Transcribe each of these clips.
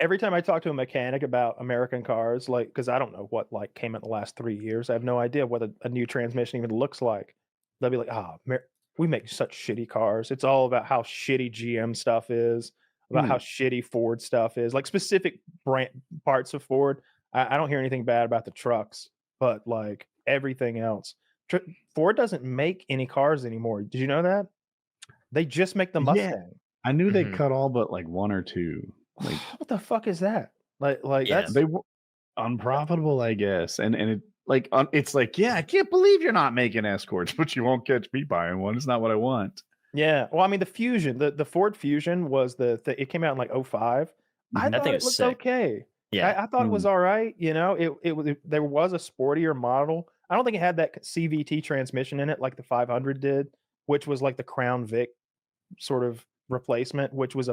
every time I talk to a mechanic about American cars, like, because I don't know what like came in the last 3 years, I have no idea what a new transmission even looks like. They'll be like, we make such shitty cars. It's all about how shitty GM stuff is, about how shitty Ford stuff is, like specific brand parts of Ford. I don't hear anything bad about the trucks, but like everything else. Ford doesn't make any cars anymore. Did you know that? They just make the Mustang. I knew they cut all but like one or two. Like, what the fuck is that? Like that's they were unprofitable, I guess. And it like it's like, I can't believe you're not making escorts, but you won't catch me buying one. It's not what I want. Yeah. Well, I mean, the Fusion, the Ford Fusion was it came out in like 2005. I thought it looked okay. Yeah, I thought it was all right. You know, there was a sportier model. I don't think it had that CVT transmission in it like the 500 did, which was like the Crown Vic sort of replacement, which was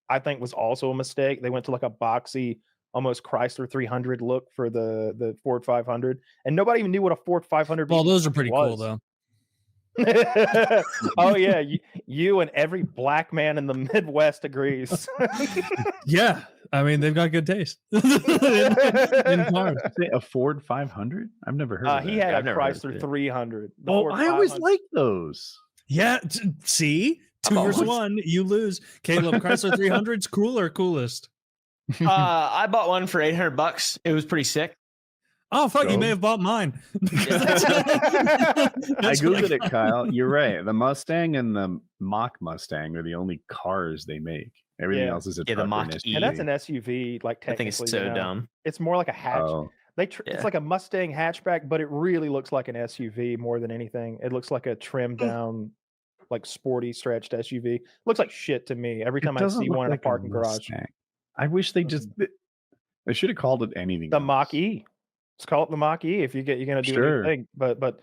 I think was also a mistake. They went to like a boxy, almost Chrysler 300 look for the Ford 500, and nobody even knew what a Ford 500. Well, those are pretty cool though. Oh yeah, you and every black man in the Midwest agrees. Yeah, I mean they've got good taste in cars. A Ford 500? I've never heard of that. He had a Chrysler 300. I always liked those. Yeah, see, 2 versus 1, you lose. Caleb, Chrysler 300's coolest. I bought one for $800. It was pretty sick. Oh fuck! You may have bought mine. I googled it, Kyle. You're right. The Mustang and the Mustang are the only cars they make. Everything else is a truck the Mach-E. And that's an SUV. Like technically, I think it's so dumb. It's more like a hatch. It's like a Mustang hatchback, but it really looks like an SUV more than anything. It looks like a trimmed down, like sporty stretched SUV. Looks like shit to me every time I see one in a parking garage. I wish they they should have called it anything. The Mach-E. Let's call it the Mach-E if you're going to do anything. But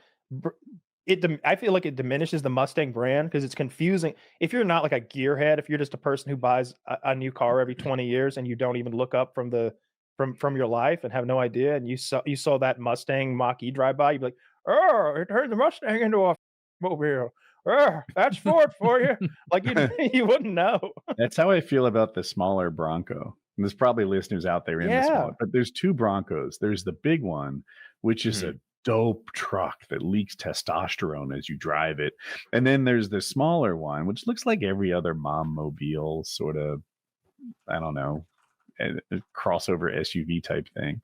I feel like it diminishes the Mustang brand because it's confusing. If you're not like a gearhead, if you're just a person who buys a new car every 20 years and you don't even look up from your life and have no idea, and you saw that Mustang Mach-E drive by, you'd be like, oh, it turned the Mustang into a mobile. Oh, that's Ford for you. Like you wouldn't know. That's how I feel about the smaller Bronco. And there's probably listeners out there in this one, but there's two Broncos. There's the big one, which is a dope truck that leaks testosterone as you drive it. And then there's the smaller one, which looks like every other mom mobile sort of, I don't know, a crossover SUV type thing.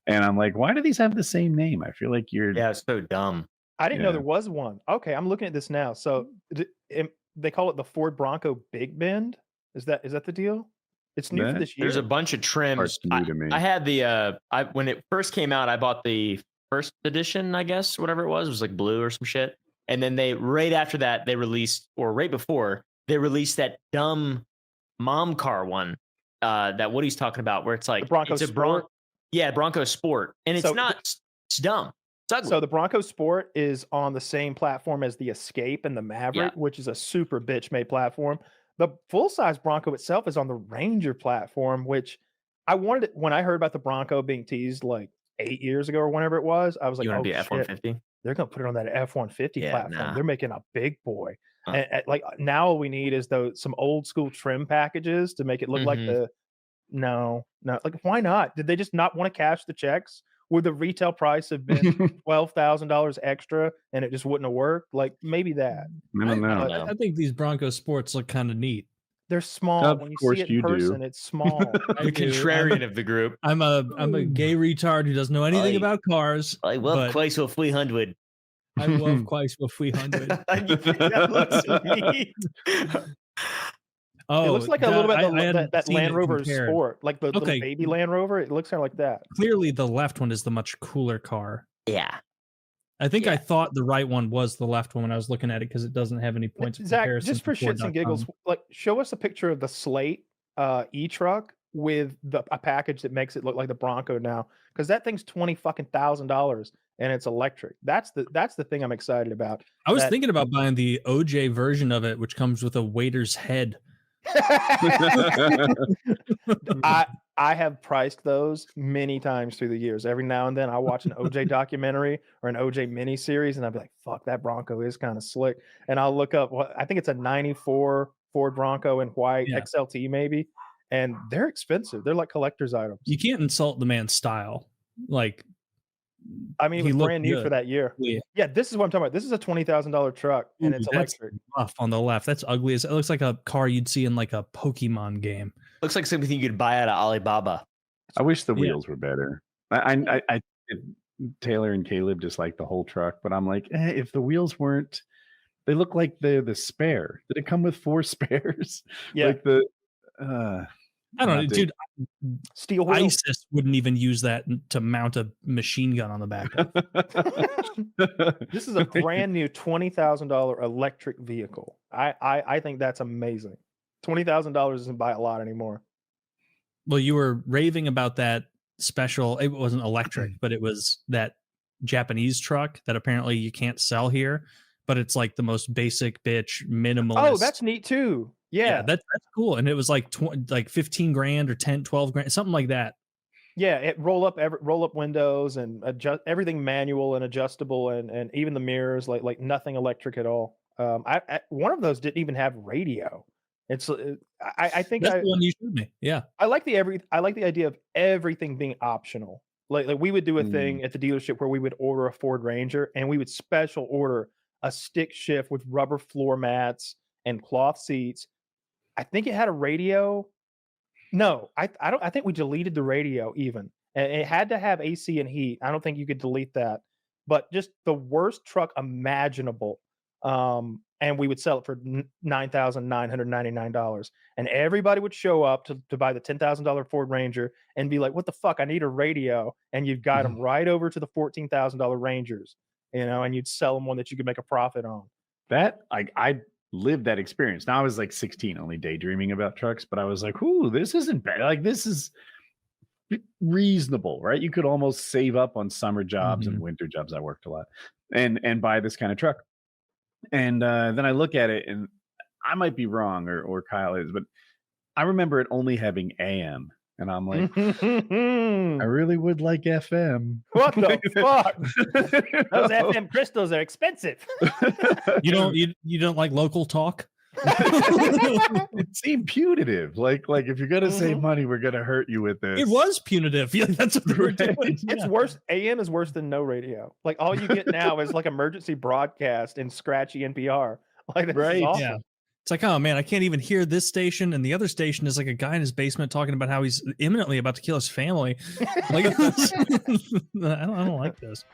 And I'm like, why do these have the same name? I feel like it's so dumb. I didn't know there was one. Okay, I'm looking at this now. So they call it the Ford Bronco Big Bend. Is that the deal? It's new for this year. There's a bunch of trims. New to me. I had when it first came out, I bought the first edition, I guess, whatever it was like blue or some shit. And then right after that, they released, or right before, they released that dumb mom car one that Woody's talking about, where it's like, the Bronco Sport. Bronco Sport. And it's it's dumb. It's ugly. So the Bronco Sport is on the same platform as the Escape and the Maverick, which is a super bitch made platform. The full-size Bronco itself is on the Ranger platform, which I wanted when I heard about the Bronco being teased like 8 years ago or whenever it was. I was like, you want to be F-150? They're going to put it on that F-150 platform. Nah. They're making a big boy. And like now all we need is some old school trim packages to make it look like no. Like, why not? Did they just not want to cash the checks? Would the retail price have been $12,000 extra and it just wouldn't have worked? Like maybe that. I don't know. I think these Bronco Sports look kind of neat. They're small. When you see it in person, it's small. The contrarian of the group. I'm a gay retard who doesn't know anything about cars. I love Chrysler 300. I love Chrysler 300. That looks neat. Oh, it looks like a little bit that Land Rover Sport, like the little baby Land Rover. It looks kind of like that. Clearly, the left one is the much cooler car. Yeah, I think I thought the right one was the left one when I was looking at it because it doesn't have any points of comparison. Just for shits and giggles, like show us a picture of the Slate e-truck with a package that makes it look like the Bronco now, because that thing's $20,000 and it's electric. That's the thing I'm excited about. I was thinking about buying the OJ version of it, which comes with a waiter's head. I have priced those many times through the years. Every now and then I watch an OJ documentary or an OJ mini series and I'll be like, fuck, that Bronco is kind of slick. And I'll look up I think it's a 94 Ford Bronco in white XLT maybe. and they're expensive. They're like collector's items. You can't insult the man's style. Like, I mean, it was brand new for that year. Yeah, this is what I'm talking about. This is a $20,000 truck, and it's electric. Rough on the left. That's ugly. It looks like a car you'd see in like a Pokemon game. Looks like something you could buy out of Alibaba. I wish the wheels were better. I Taylor and Caleb just like the whole truck, but I'm like, if the wheels weren't, they look like the spare. Did it come with 4 spares? Yeah. Like the I don't know, dude. Steel wheels. ISIS wouldn't even use that to mount a machine gun on the back of. This is a brand new $20,000 electric vehicle. I think that's amazing. $20,000 doesn't buy a lot anymore. Well, you were raving about that special. It wasn't electric, but it was that Japanese truck that apparently you can't sell here. But it's like the most basic bitch minimalist. Oh, that's neat too. Yeah, that's cool. And it was like 15 grand or 10, 12 grand, something like that. Yeah, it roll up windows and adjust everything manual and adjustable, and even the mirrors, like nothing electric at all. I one of those didn't even have radio. It's I think that's the one you showed me. Yeah, I like the idea of everything being optional. Like we would do a thing at the dealership where we would order a Ford Ranger and we would special order a stick shift with rubber floor mats and cloth seats. I think it had a radio. No, I don't. I think we deleted the radio even. And it had to have AC and heat. I don't think you could delete that. But just the worst truck imaginable. And we would sell it for $9,999. And everybody would show up to buy the $10,000 Ford Ranger and be like, what the fuck? I need a radio. And you've got them right over to the $14,000 Rangers, and you'd sell them one that you could make a profit on. That I lived that experience. Now I was like 16, only daydreaming about trucks, but I was like, ooh, this isn't bad. Like, this is reasonable, right? You could almost save up on summer jobs and winter jobs. I worked a lot and buy this kind of truck. And then I look at it, and I might be wrong, or Kyle is, but I remember it only having AM. And I'm like, I really would like FM. What the fuck? Those FM crystals are expensive. You don't like local talk? It seemed punitive. Like if you're gonna save money, we're gonna hurt you with this. It was punitive. Yeah, that's what they were doing. It's worse. AM is worse than no radio. Like all you get now is like emergency broadcast and scratchy NPR. Like that's awesome. Yeah. It's like, oh man, I can't even hear this station, and the other station is like a guy in his basement talking about how he's imminently about to kill his family. Like, I don't like this.